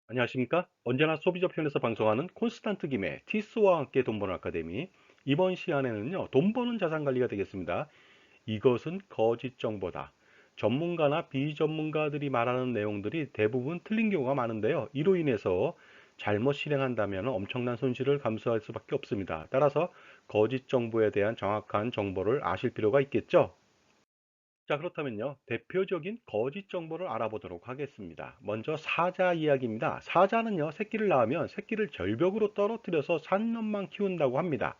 안녕하십니까? 언제나 소비자 편에서 방송하는 콘스탄트 김의 티스와 함께 돈 버는 아카데미. 이번 시간에는요, 돈 버는 자산 관리가 되겠습니다. 이것은 거짓 정보다. 전문가나 비전문가들이 말하는 내용들이 대부분 틀린 경우가 많은데요. 이로 인해서 잘못 실행한다면 엄청난 손실을 감수할 수밖에 없습니다. 따라서 거짓 정보에 대한 정확한 정보를 아실 필요가 있겠죠? 자, 그렇다면요. 대표적인 거짓 정보를 알아보도록 하겠습니다. 먼저 사자 이야기입니다. 사자는요, 새끼를 낳으면 새끼를 절벽으로 떨어뜨려서 산년만 키운다고 합니다.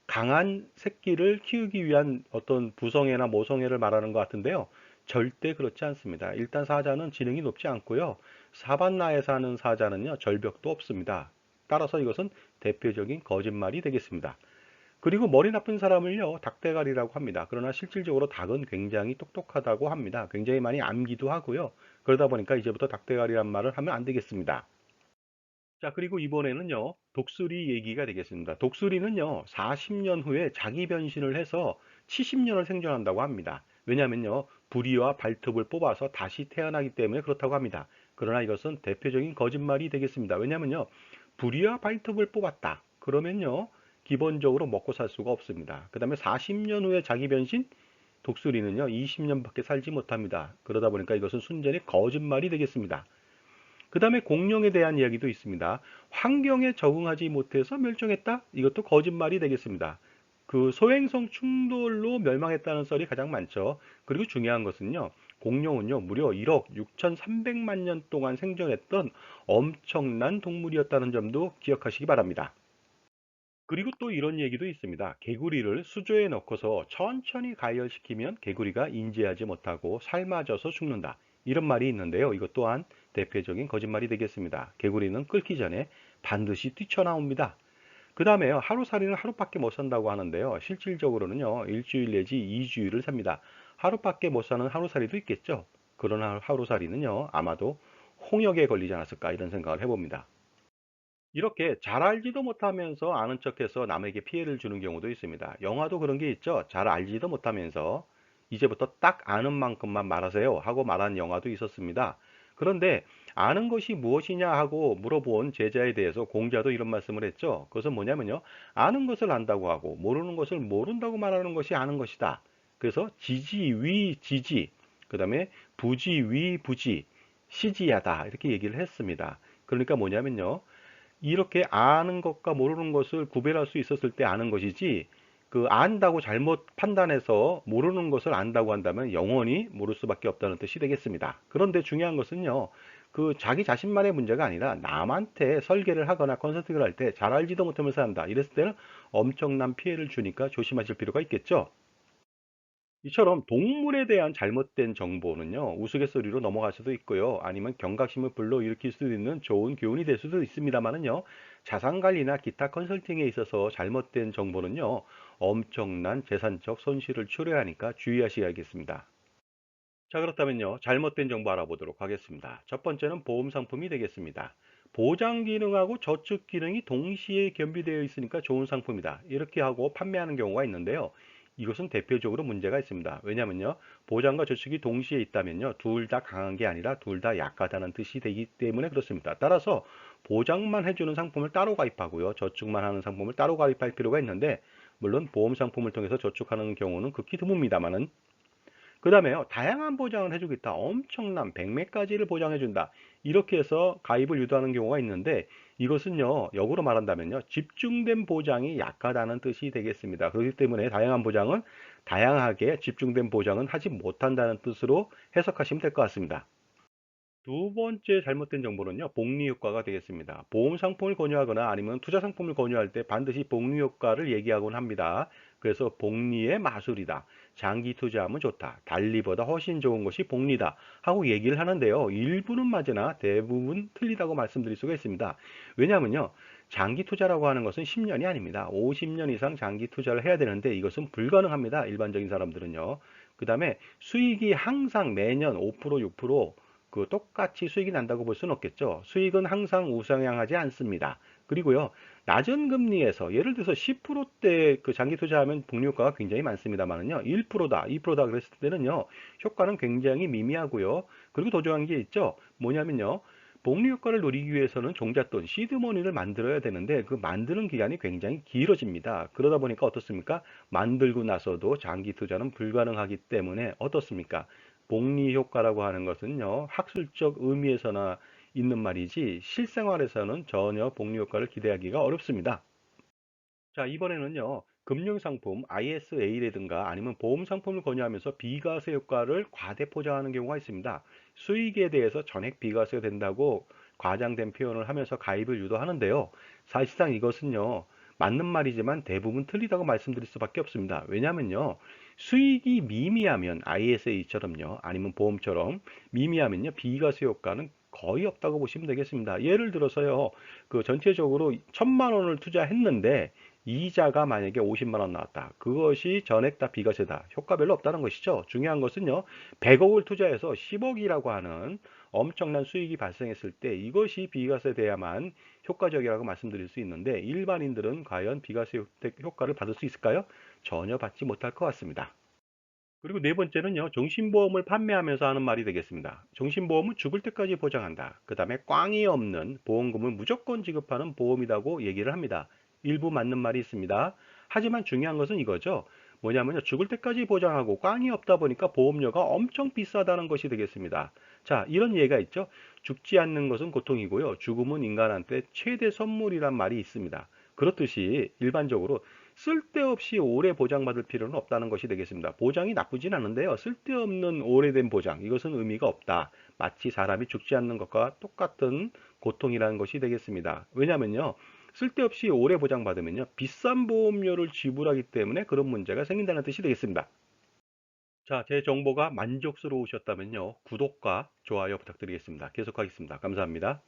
강한 새끼를 키우기 위한 어떤 부성애나 모성애를 말하는 것 같은데요. 절대 그렇지 않습니다. 일단 사자는 지능이 높지 않고요. 사반나에 사는 사자는요, 절벽도 없습니다. 따라서 이것은 대표적인 거짓말이 되겠습니다. 그리고 머리 나쁜 사람을요, 닭대가리라고 합니다. 그러나 실질적으로 닭은 굉장히 똑똑하다고 합니다. 굉장히 많이 암기도 하고요. 그러다 보니까 이제부터 닭대가리란 말을 하면 안 되겠습니다. 자, 그리고 이번에는요, 독수리 얘기가 되겠습니다. 독수리는요, 40년 후에 자기 변신을 해서 70년을 생존한다고 합니다. 왜냐하면요, 부리와 발톱을 뽑아서 다시 태어나기 때문에 그렇다고 합니다. 그러나 이것은 대표적인 거짓말이 되겠습니다. 왜냐하면요, 부리와 발톱을 뽑았다. 그러면요, 기본적으로 먹고 살 수가 없습니다. 그 다음에 40년 후에 자기 변신? 독수리는요, 20년밖에 살지 못합니다. 그러다 보니까 이것은 순전히 거짓말이 되겠습니다. 그 다음에 공룡에 대한 이야기도 있습니다. 환경에 적응하지 못해서 멸종했다? 이것도 거짓말이 되겠습니다. 그 소행성 충돌로 멸망했다는 썰이 가장 많죠. 그리고 중요한 것은요. 공룡은요, 무려 1억 6,300만 년 동안 생존했던 엄청난 동물이었다는 점도 기억하시기 바랍니다. 그리고 또 이런 얘기도 있습니다. 개구리를 수조에 넣고서 천천히 가열시키면 개구리가 인지하지 못하고 삶아져서 죽는다. 이런 말이 있는데요. 이것 또한 대표적인 거짓말이 되겠습니다. 개구리는 끓기 전에 반드시 뛰쳐나옵니다. 그 다음에요. 하루살이는 하루밖에 못 산다고 하는데요. 실질적으로는요. 일주일 내지 2주일을 삽니다. 하루밖에 못 사는 하루살이도 있겠죠. 그러나 하루살이는요. 아마도 홍역에 걸리지 않았을까 이런 생각을 해봅니다. 이렇게 잘 알지도 못하면서 아는 척해서 남에게 피해를 주는 경우도 있습니다. 영화도 그런 게 있죠. 잘 알지도 못하면서 이제부터 딱 아는 만큼만 말하세요 하고 말한 영화도 있었습니다. 그런데 아는 것이 무엇이냐 하고 물어본 제자에 대해서 공자도 이런 말씀을 했죠. 그것은 뭐냐면요. 아는 것을 안다고 하고 모르는 것을 모른다고 말하는 것이 아는 것이다. 그래서 지지위 지지, 그 다음에 부지위 부지, 시지하다 이렇게 얘기를 했습니다. 그러니까 뭐냐면요. 이렇게 아는 것과 모르는 것을 구별할 수 있었을 때 아는 것이지, 그 안다고 잘못 판단해서 모르는 것을 안다고 한다면 영원히 모를 수밖에 없다는 뜻이 되겠습니다. 그런데 중요한 것은요, 그 자기 자신만의 문제가 아니라 남한테 설계를 하거나 컨설팅을 할 때 잘 알지도 못하면서 한다. 이랬을 때는 엄청난 피해를 주니까 조심하실 필요가 있겠죠. 이처럼 동물에 대한 잘못된 정보는요, 우스갯소리로 넘어갈 수도 있고요, 아니면 경각심을 불러일으킬 수도 있는 좋은 교훈이 될 수도 있습니다만은요, 자산관리나 기타 컨설팅에 있어서 잘못된 정보는요, 엄청난 재산적 손실을 초래하니까 주의하셔야겠습니다. 자, 그렇다면요, 잘못된 정보 알아보도록 하겠습니다. 첫 번째는 보험 상품이 되겠습니다. 보장 기능하고 저축 기능이 동시에 겸비되어 있으니까 좋은 상품이다. 이렇게 하고 판매하는 경우가 있는데요. 이것은 대표적으로 문제가 있습니다. 왜냐면요, 보장과 저축이 동시에 있다면요, 둘 다 강한 게 아니라 둘 다 약하다는 뜻이 되기 때문에 그렇습니다. 따라서 보장만 해주는 상품을 따로 가입하고요, 저축만 하는 상품을 따로 가입할 필요가 있는데, 물론 보험 상품을 통해서 저축하는 경우는 극히 드뭅니다만은, 그 다음에요, 다양한 보장을 해주겠다. 엄청난 100몇 가지를 보장해준다. 이렇게 해서 가입을 유도하는 경우가 있는데, 이것은요, 역으로 말한다면요, 집중된 보장이 약하다는 뜻이 되겠습니다. 그렇기 때문에 다양한 보장은, 다양하게 집중된 보장은 하지 못한다는 뜻으로 해석하시면 될 것 같습니다. 두 번째 잘못된 정보는요, 복리 효과가 되겠습니다. 보험 상품을 권유하거나 아니면 투자 상품을 권유할 때 반드시 복리 효과를 얘기하곤 합니다. 그래서 복리의 마술이다. 장기 투자하면 좋다. 달리보다 훨씬 좋은 것이 복리다. 하고 얘기를 하는데요. 일부는 맞으나 대부분 틀리다고 말씀드릴 수가 있습니다. 왜냐하면요. 장기 투자라고 하는 것은 10년이 아닙니다. 50년 이상 장기 투자를 해야 되는데 이것은 불가능합니다. 일반적인 사람들은요. 그 다음에 수익이 항상 매년 5%, 6%그 똑같이 수익이 난다고 볼 수는 없겠죠. 수익은 항상 우상향하지 않습니다. 그리고요, 낮은 금리에서 예를 들어서 10%대 그 장기 투자하면 복리효과가 굉장히 많습니다만은요, 1%다, 2%다 그랬을 때는요, 효과는 굉장히 미미하고요. 그리고 더 중요한 게 있죠. 뭐냐면요, 복리 효과를 노리기 위해서는 종잣돈, 시드머니를 만들어야 되는데 그 만드는 기간이 굉장히 길어집니다. 그러다 보니까 어떻습니까? 만들고 나서도 장기 투자는 불가능하기 때문에 어떻습니까? 복리 효과라고 하는 것은요, 학술적 의미에서나 있는 말이지 실생활에서는 전혀 복리 효과를 기대하기가 어렵습니다. 자, 이번에는요, 금융상품, ISA라든가 아니면 보험상품을 권유하면서 비과세 효과를 과대 포장하는 경우가 있습니다. 수익에 대해서 전액 비과세가 된다고 과장된 표현을 하면서 가입을 유도하는데요. 사실상 이것은요, 맞는 말이지만 대부분 틀리다고 말씀드릴 수밖에 없습니다. 왜냐면요, 수익이 미미하면 ISA처럼요, 아니면 보험처럼 미미하면요, 비과세 효과는 거의 없다고 보시면 되겠습니다. 예를 들어서요, 그 전체적으로 1,000만 원을 투자했는데 이자가 만약에 50만 원 나왔다. 그것이 전액 다 비과세다. 효과 별로 없다는 것이죠. 중요한 것은요. 100억을 투자해서 10억이라고 하는 엄청난 수익이 발생했을 때 이것이 비과세 돼야만 효과적이라고 말씀드릴 수 있는데 일반인들은 과연 비과세 효과를 받을 수 있을까요? 전혀 받지 못할 것 같습니다. 그리고 네 번째는요, 종신보험을 판매하면서 하는 말이 되겠습니다. 종신보험은 죽을 때까지 보장한다. 그 다음에 꽝이 없는 보험금을 무조건 지급하는 보험이라고 얘기를 합니다. 일부 맞는 말이 있습니다. 하지만 중요한 것은 이거죠. 뭐냐면요, 죽을 때까지 보장하고 꽝이 없다 보니까 보험료가 엄청 비싸다는 것이 되겠습니다. 자, 이런 예가 있죠. 죽지 않는 것은 고통이고요. 죽음은 인간한테 최대 선물이란 말이 있습니다. 그렇듯이 일반적으로 쓸데없이 오래 보장받을 필요는 없다는 것이 되겠습니다. 보장이 나쁘진 않은데요. 쓸데없는 오래된 보장, 이것은 의미가 없다. 마치 사람이 죽지 않는 것과 똑같은 고통이라는 것이 되겠습니다. 왜냐하면요. 쓸데없이 오래 보장받으면요. 비싼 보험료를 지불하기 때문에 그런 문제가 생긴다는 뜻이 되겠습니다. 자, 제 정보가 만족스러우셨다면요. 구독과 좋아요 부탁드리겠습니다. 계속하겠습니다. 감사합니다.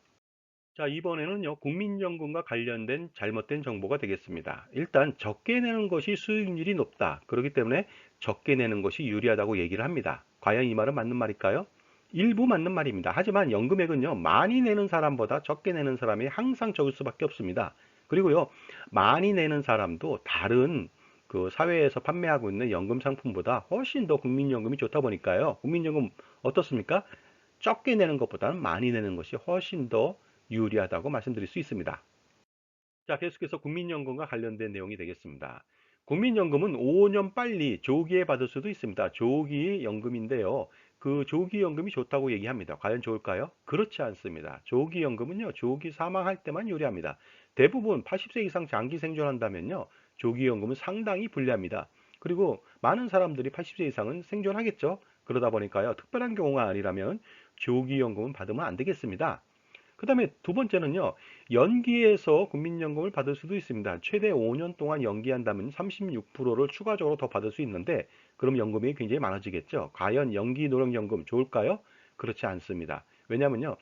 자, 이번에는요, 국민연금과 관련된 잘못된 정보가 되겠습니다. 일단, 적게 내는 것이 수익률이 높다. 그렇기 때문에 적게 내는 것이 유리하다고 얘기를 합니다. 과연 이 말은 맞는 말일까요? 일부 맞는 말입니다. 하지만 연금액은요, 많이 내는 사람보다 적게 내는 사람이 항상 적을 수밖에 없습니다. 그리고요, 많이 내는 사람도 다른 그 사회에서 판매하고 있는 연금 상품보다 훨씬 더 국민연금이 좋다 보니까요. 국민연금 어떻습니까? 적게 내는 것보다는 많이 내는 것이 훨씬 더 유리하다고 말씀드릴 수 있습니다. 자, 계속해서 국민연금과 관련된 내용이 되겠습니다. 국민연금은 5년 빨리 조기에 받을 수도 있습니다. 조기 연금인데요. 그 조기 연금이 좋다고 얘기합니다. 과연 좋을까요? 그렇지 않습니다. 조기 연금은요, 조기 사망할 때만 유리합니다. 대부분 80세 이상 장기 생존한다면요, 조기 연금은 상당히 불리합니다. 그리고 많은 사람들이 80세 이상은 생존하겠죠. 그러다 보니까요, 특별한 경우가 아니라면 조기 연금은 받으면 안 되겠습니다. 그 다음에 두 번째는요, 연기해서 국민연금을 받을 수도 있습니다. 최대 5년 동안 연기한다면 36%를 추가적으로 더 받을 수 있는데, 그럼 연금이 굉장히 많아지겠죠. 과연 연기 노령연금 좋을까요? 그렇지 않습니다. 왜냐면요,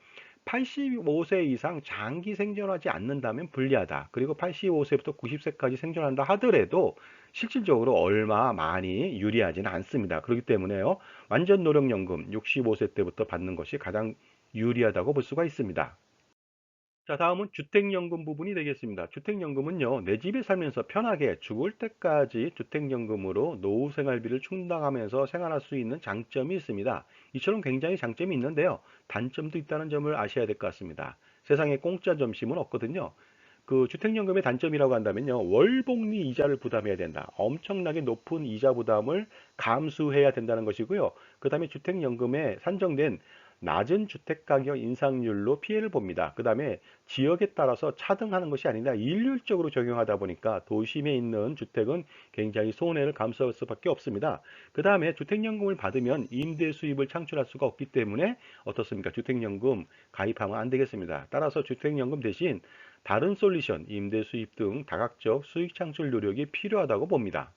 85세 이상 장기 생존하지 않는다면 불리하다. 그리고 85세부터 90세까지 생존한다 하더라도 실질적으로 얼마 많이 유리하지는 않습니다. 그렇기 때문에요, 완전 노령연금 65세 때부터 받는 것이 가장 유리하다고 볼 수가 있습니다. 자, 다음은 주택연금 부분이 되겠습니다. 주택연금은요, 내 집에 살면서 편하게 죽을 때까지 주택연금으로 노후 생활비를 충당하면서 생활할 수 있는 장점이 있습니다. 이처럼 굉장히 장점이 있는데요. 단점도 있다는 점을 아셔야 될 것 같습니다. 세상에 공짜 점심은 없거든요. 그 주택연금의 단점이라고 한다면요, 월복리 이자를 부담해야 된다. 엄청나게 높은 이자 부담을 감수해야 된다는 것이고요. 그 다음에 주택연금에 산정된 낮은 주택가격 인상률로 피해를 봅니다. 그 다음에 지역에 따라서 차등하는 것이 아니라 일률적으로 적용하다 보니까 도심에 있는 주택은 굉장히 손해를 감수할 수밖에 없습니다. 그 다음에 주택연금을 받으면 임대 수입을 창출할 수가 없기 때문에 어떻습니까? 주택연금 가입하면 안 되겠습니다. 따라서 주택연금 대신 다른 솔루션, 임대 수입 등 다각적 수익 창출 노력이 필요하다고 봅니다.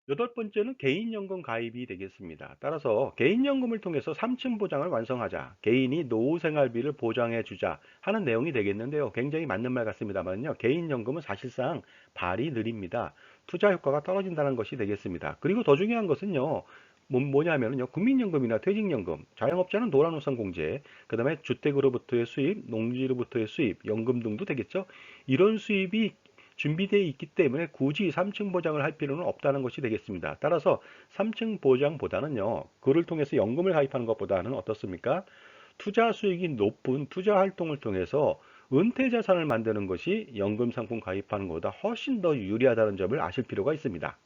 여덟 번째는 개인연금 가입이 되겠습니다. 따라서 개인연금을 통해서 3층 보장을 완성하자. 개인이 노후 생활비를 보장해 주자 하는 내용이 되겠는데요. 굉장히 맞는 말 같습니다만요. 개인연금은 사실상 발이 느립니다. 투자 효과가 떨어진다는 것이 되겠습니다. 그리고 더 중요한 것은요. 뭐냐면요. 국민연금이나 퇴직연금, 자영업자는 노란우선공제, 그 다음에 주택으로부터의 수입, 농지로부터의 수입, 연금 등도 되겠죠. 이런 수입이 준비되어 있기 때문에 굳이 3층 보장을 할 필요는 없다는 것이 되겠습니다. 따라서 3층 보장보다는요, 그를 통해서 연금을 가입하는 것보다는 어떻습니까? 투자 수익이 높은 투자 활동을 통해서 은퇴 자산을 만드는 것이 연금 상품 가입하는 것보다 훨씬 더 유리하다는 점을 아실 필요가 있습니다.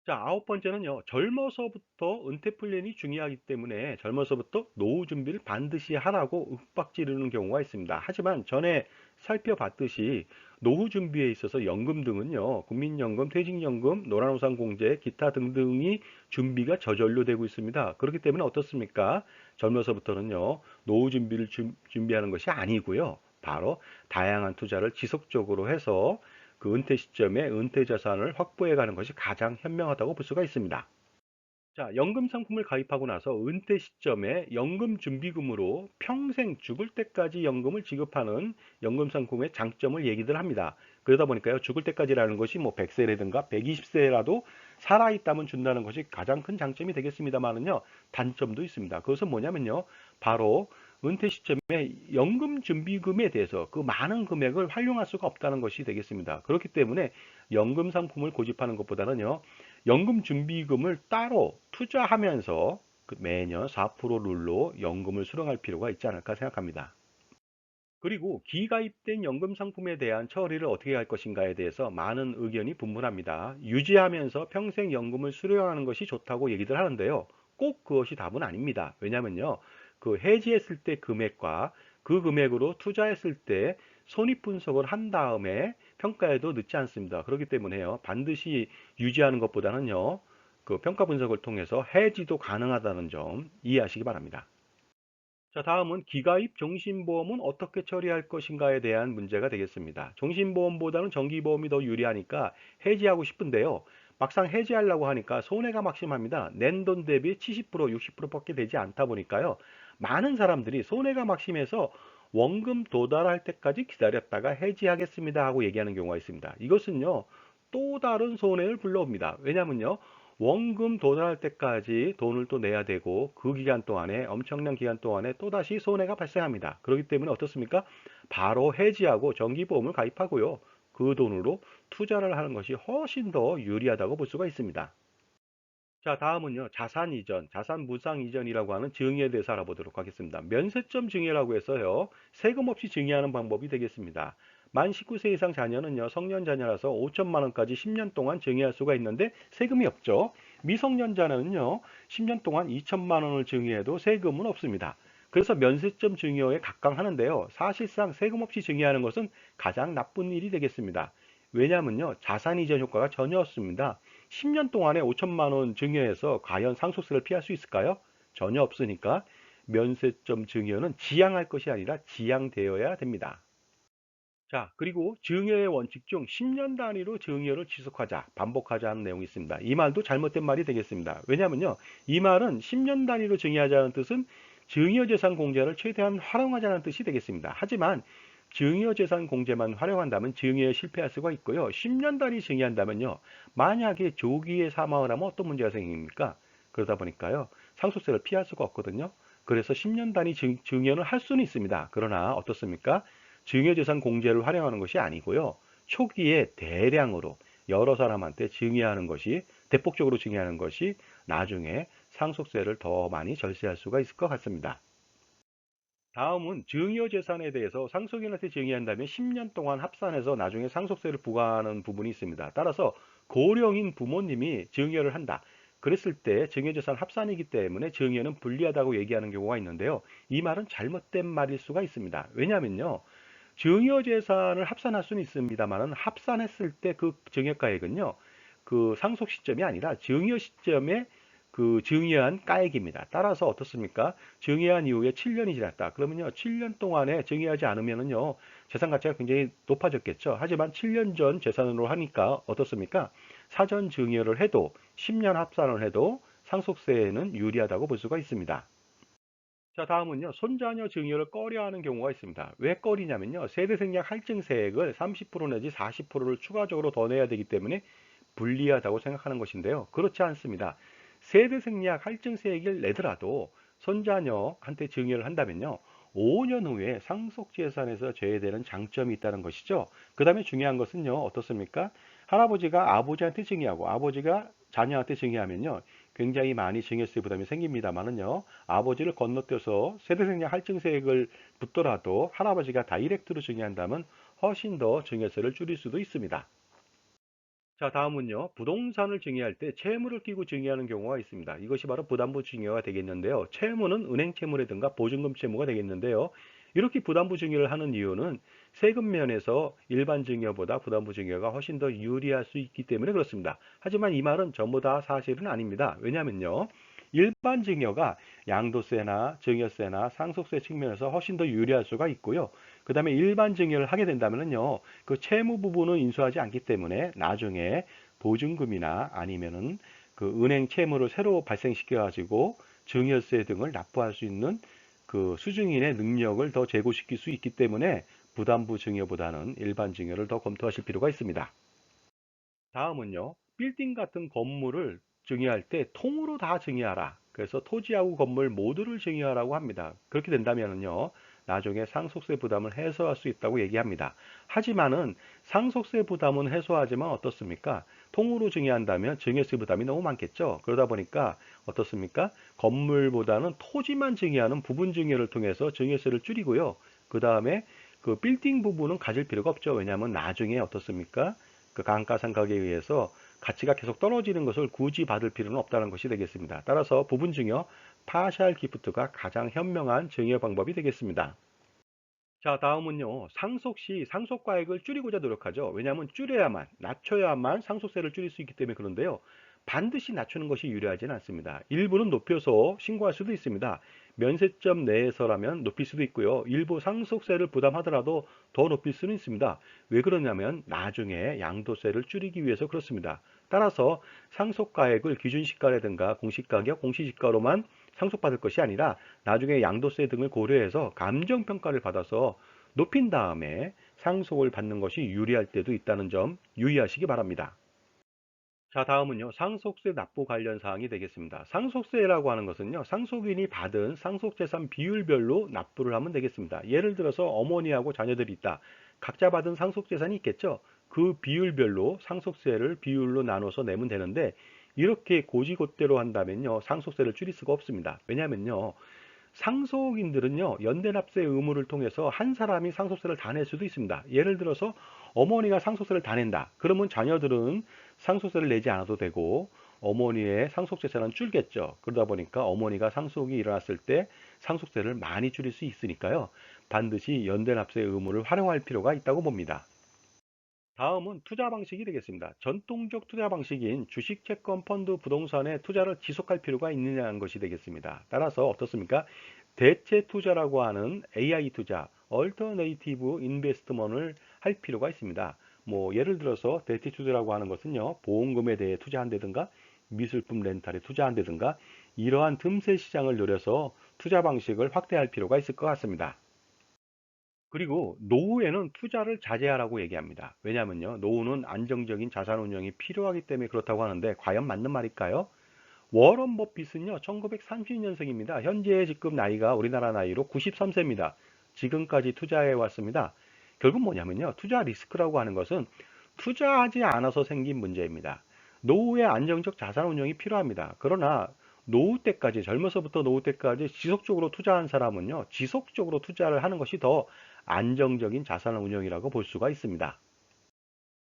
자, 아홉 번째는요. 젊어서부터 은퇴 플랜이 중요하기 때문에 젊어서부터 노후 준비를 반드시 하라고 윽박지르는 경우가 있습니다. 하지만 전에 살펴봤듯이 노후 준비에 있어서 연금 등은요. 국민연금, 퇴직연금, 노란우산공제, 기타 등등이 준비가 저절로 되고 있습니다. 그렇기 때문에 어떻습니까? 젊어서부터는요. 노후 준비를 준비하는 것이 아니고요. 바로 다양한 투자를 지속적으로 해서 그 은퇴 시점에 은퇴 자산을 확보해 가는 것이 가장 현명하다고 볼 수가 있습니다. 자, 연금 상품을 가입하고 나서 은퇴 시점에 연금 준비금으로 평생 죽을 때까지 연금을 지급하는 연금 상품의 장점을 얘기들 합니다. 그러다 보니까요, 죽을 때까지라는 것이 뭐 100세라든가 120세라도 살아있다면 준다는 것이 가장 큰 장점이 되겠습니다만은요, 단점도 있습니다. 그것은 뭐냐면요, 바로 은퇴 시점에 연금 준비금에 대해서 그 많은 금액을 활용할 수가 없다는 것이 되겠습니다. 그렇기 때문에 연금 상품을 고집하는 것보다는요, 연금 준비금을 따로 투자하면서 그 매년 4% 룰로 연금을 수령할 필요가 있지 않을까 생각합니다. 그리고 기가입된 연금 상품에 대한 처리를 어떻게 할 것인가에 대해서 많은 의견이 분분합니다. 유지하면서 평생 연금을 수령하는 것이 좋다고 얘기들 하는데요. 꼭 그것이 답은 아닙니다. 왜냐면요. 그 해지했을 때 금액과 그 금액으로 투자했을 때 손익 분석을 한 다음에 평가해도 늦지 않습니다. 그렇기 때문에요. 반드시 유지하는 것보다는요. 그 평가 분석을 통해서 해지도 가능하다는 점 이해하시기 바랍니다. 자, 다음은 기가입 종신보험은 어떻게 처리할 것인가에 대한 문제가 되겠습니다. 종신보험보다는 정기보험이 더 유리하니까 해지하고 싶은데요. 막상 해지하려고 하니까 손해가 막심합니다. 낸 돈 대비 70%, 60%밖에 되지 않다 보니까요. 많은 사람들이 손해가 막심해서 원금 도달할 때까지 기다렸다가 해지하겠습니다 하고 얘기하는 경우가 있습니다. 이것은요, 또 다른 손해를 불러옵니다. 왜냐면요, 원금 도달할 때까지 돈을 또 내야 되고 그 기간 동안에 엄청난 기간 동안에 또다시 손해가 발생합니다. 그렇기 때문에 어떻습니까? 바로 해지하고 정기보험을 가입하고요. 그 돈으로 투자를 하는 것이 훨씬 더 유리하다고 볼 수가 있습니다. 자, 다음은요. 자산 이전, 자산 무상 이전이라고 하는 증여에 대해서 알아보도록 하겠습니다. 면세점 증여라고 해서요. 세금 없이 증여하는 방법이 되겠습니다. 만 19세 이상 자녀는요. 성년 자녀라서 5천만 원까지 10년 동안 증여할 수가 있는데 세금이 없죠. 미성년자는요. 10년 동안 2천만 원을 증여해도 세금은 없습니다. 그래서 면세점 증여에 각광하는데요. 사실상 세금 없이 증여하는 것은 가장 나쁜 일이 되겠습니다. 왜냐하면요. 자산 이전 효과가 전혀 없습니다. 10년 동안에 5천만 원 증여해서 과연 상속세를 피할 수 있을까요? 전혀 없으니까 면세점 증여는 지양할 것이 아니라 지양되어야 됩니다. 자, 그리고 증여의 원칙 중 10년 단위로 증여를 지속하자, 반복하자 하는 내용이 있습니다. 이 말도 잘못된 말이 되겠습니다. 왜냐하면요, 이 말은 10년 단위로 증여하자는 뜻은 증여재산 공제를 최대한 활용하자는 뜻이 되겠습니다. 하지만 증여재산 공제만 활용한다면 증여에 실패할 수가 있고요. 10년 단위 증여한다면요, 만약에 조기에 사망을 하면 어떤 문제가 생깁니까? 그러다 보니까요, 상속세를 피할 수가 없거든요. 그래서 10년 단위 증여는 할 수는 있습니다. 그러나 어떻습니까? 증여재산 공제를 활용하는 것이 아니고요. 초기에 대량으로 여러 사람한테 증여하는 것이 대폭적으로 증여하는 것이 나중에 상속세를 더 많이 절세할 수가 있을 것 같습니다. 다음은 증여재산에 대해서 상속인한테 증여한다면 10년 동안 합산해서 나중에 상속세를 부과하는 부분이 있습니다. 따라서 고령인 부모님이 증여를 한다. 그랬을 때 증여재산 합산이기 때문에 증여는 불리하다고 얘기하는 경우가 있는데요. 이 말은 잘못된 말일 수가 있습니다. 왜냐하면요. 증여재산을 합산할 수는 있습니다만 합산했을 때 그 증여가액은요. 그 상속 시점이 아니라 증여 시점에 그 증여한 가액입니다. 따라서 어떻습니까? 증여한 이후에 7년이 지났다. 그러면요. 7년 동안에 증여하지 않으면은요. 재산 가치가 굉장히 높아졌겠죠. 하지만 7년 전 재산으로 하니까 어떻습니까? 사전 증여를 해도 10년 합산을 해도 상속세에는 유리하다고 볼 수가 있습니다. 자, 다음은요. 손자녀 증여를 꺼려하는 경우가 있습니다. 왜 꺼리냐면요. 세대생략 할증세액을 30% 내지 40%를 추가적으로 더 내야 되기 때문에 불리하다고 생각하는 것인데요. 그렇지 않습니다. 세대생략 할증세액을 내더라도 손자녀한테 증여를 한다면요. 5년 후에 상속재산에서 제외되는 장점이 있다는 것이죠. 그 다음에 중요한 것은요. 어떻습니까? 할아버지가 아버지한테 증여하고 아버지가 자녀한테 증여하면요. 굉장히 많이 증여세 부담이 생깁니다만은요. 아버지를 건너뛰어서 세대생략 할증세액을 붙더라도 할아버지가 다이렉트로 증여한다면 훨씬 더 증여세를 줄일 수도 있습니다. 자, 다음은요. 부동산을 증여할 때 채무를 끼고 증여하는 경우가 있습니다. 이것이 바로 부담부 증여가 되겠는데요. 채무는 은행 채무라든가 보증금 채무가 되겠는데요. 이렇게 부담부 증여를 하는 이유는 세금 면에서 일반 증여보다 부담부 증여가 훨씬 더 유리할 수 있기 때문에 그렇습니다. 하지만 이 말은 전부 다 사실은 아닙니다. 왜냐면요. 일반 증여가 양도세나 증여세나 상속세 측면에서 훨씬 더 유리할 수가 있고요. 그 다음에 일반 증여를 하게 된다면요. 그 채무 부분은 인수하지 않기 때문에 나중에 보증금이나 아니면은 그 은행 채무를 새로 발생시켜 가지고 증여세 등을 납부할 수 있는 그 수증인의 능력을 더 제고시킬 수 있기 때문에 부담부 증여보다는 일반 증여를 더 검토하실 필요가 있습니다. 다음은요. 빌딩 같은 건물을 증여할 때 통으로 다 증여하라. 그래서 토지하고 건물 모두를 증여하라고 합니다. 그렇게 된다면요. 나중에 상속세 부담을 해소할 수 있다고 얘기합니다. 하지만은 상속세 부담은 해소하지만 어떻습니까? 통으로 증여한다면 증여세 부담이 너무 많겠죠. 그러다 보니까 어떻습니까? 건물보다는 토지만 증여하는 부분 증여를 통해서 증여세를 줄이고요. 그 다음에 그 빌딩 부분은 가질 필요가 없죠. 왜냐하면 나중에 어떻습니까? 그 감가상각에 의해서 가치가 계속 떨어지는 것을 굳이 받을 필요는 없다는 것이 되겠습니다. 따라서 부분 증여, 파셜 기프트가 가장 현명한 증여 방법이 되겠습니다. 자, 다음은요. 상속 시 상속가액을 줄이고자 노력하죠. 왜냐하면 줄여야만, 낮춰야만 상속세를 줄일 수 있기 때문에 그런데요. 반드시 낮추는 것이 유리하지는 않습니다. 일부는 높여서 신고할 수도 있습니다. 면세점 내에서라면 높일 수도 있고요. 일부 상속세를 부담하더라도 더 높일 수는 있습니다. 왜 그러냐면 나중에 양도세를 줄이기 위해서 그렇습니다. 따라서 상속가액을 기준시가라든가 공시가격, 공시지가로만 상속받을 것이 아니라 나중에 양도세 등을 고려해서 감정평가를 받아서 높인 다음에 상속을 받는 것이 유리할 때도 있다는 점 유의하시기 바랍니다. 자, 다음은요. 상속세 납부 관련 사항이 되겠습니다. 상속세라고 하는 것은요. 상속인이 받은 상속재산 비율별로 납부를 하면 되겠습니다. 예를 들어서 어머니하고 자녀들이 있다. 각자 받은 상속재산이 있겠죠. 그 비율별로 상속세를 비율로 나눠서 내면 되는데 이렇게 고지고대로 한다면요. 상속세를 줄일 수가 없습니다. 왜냐하면요. 상속인들은요, 연대납세 의무를 통해서 한 사람이 상속세를 다 낼 수도 있습니다. 예를 들어서 어머니가 상속세를 다 낸다. 그러면 자녀들은 상속세를 내지 않아도 되고 어머니의 상속재산은 줄겠죠. 그러다 보니까 어머니가 상속이 일어났을 때 상속세를 많이 줄일 수 있으니까요. 반드시 연대납세 의무를 활용할 필요가 있다고 봅니다. 다음은 투자 방식이 되겠습니다. 전통적 투자 방식인 주식, 채권, 펀드, 부동산에 투자를 지속할 필요가 있느냐는 것이 되겠습니다. 따라서 어떻습니까? 대체 투자라고 하는 AI 투자, Alternative Investment을 할 필요가 있습니다. 뭐 예를 들어서 대체 투자라고 하는 것은요, 보험금에 대해 투자한다든가 미술품 렌탈에 투자한다든가 이러한 틈새 시장을 노려서 투자 방식을 확대할 필요가 있을 것 같습니다. 그리고 노후에는 투자를 자제하라고 얘기합니다. 왜냐하면요, 노후는 안정적인 자산 운용이 필요하기 때문에 그렇다고 하는데 과연 맞는 말일까요? 워런 버핏은요, 1930년생입니다. 현재 지금 나이가 우리나라 나이로 93세입니다. 지금까지 투자해 왔습니다. 결국 뭐냐면요, 투자 리스크라고 하는 것은 투자하지 않아서 생긴 문제입니다. 노후에 안정적 자산 운용이 필요합니다. 그러나 노후 때까지, 젊어서부터 노후 때까지 지속적으로 투자한 사람은요, 지속적으로 투자를 하는 것이 더 안정적인 자산 운용이라고 볼 수가 있습니다.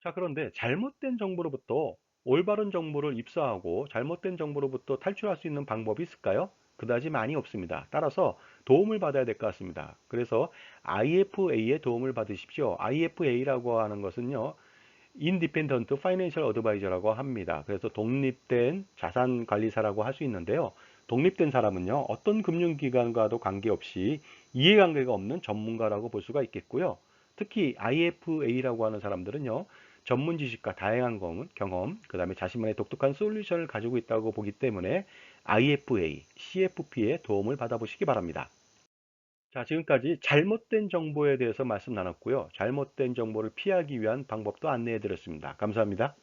자, 그런데 잘못된 정보로부터 올바른 정보를 입수하고 잘못된 정보로부터 탈출할 수 있는 방법이 있을까요? 그다지 많이 없습니다. 따라서 도움을 받아야 될 것 같습니다. 그래서 IFA의 도움을 받으십시오. IFA라고 하는 것은요, Independent Financial Advisor라고 합니다. 그래서 독립된 자산 관리사라고 할 수 있는데요. 독립된 사람은요, 어떤 금융기관과도 관계없이 이해관계가 없는 전문가라고 볼 수가 있겠고요. 특히 IFA라고 하는 사람들은요, 전문 지식과 다양한 경험, 그 다음에 자신만의 독특한 솔루션을 가지고 있다고 보기 때문에 IFA, CFP의 도움을 받아보시기 바랍니다. 자, 지금까지 잘못된 정보에 대해서 말씀 나눴고요. 잘못된 정보를 피하기 위한 방법도 안내해 드렸습니다. 감사합니다.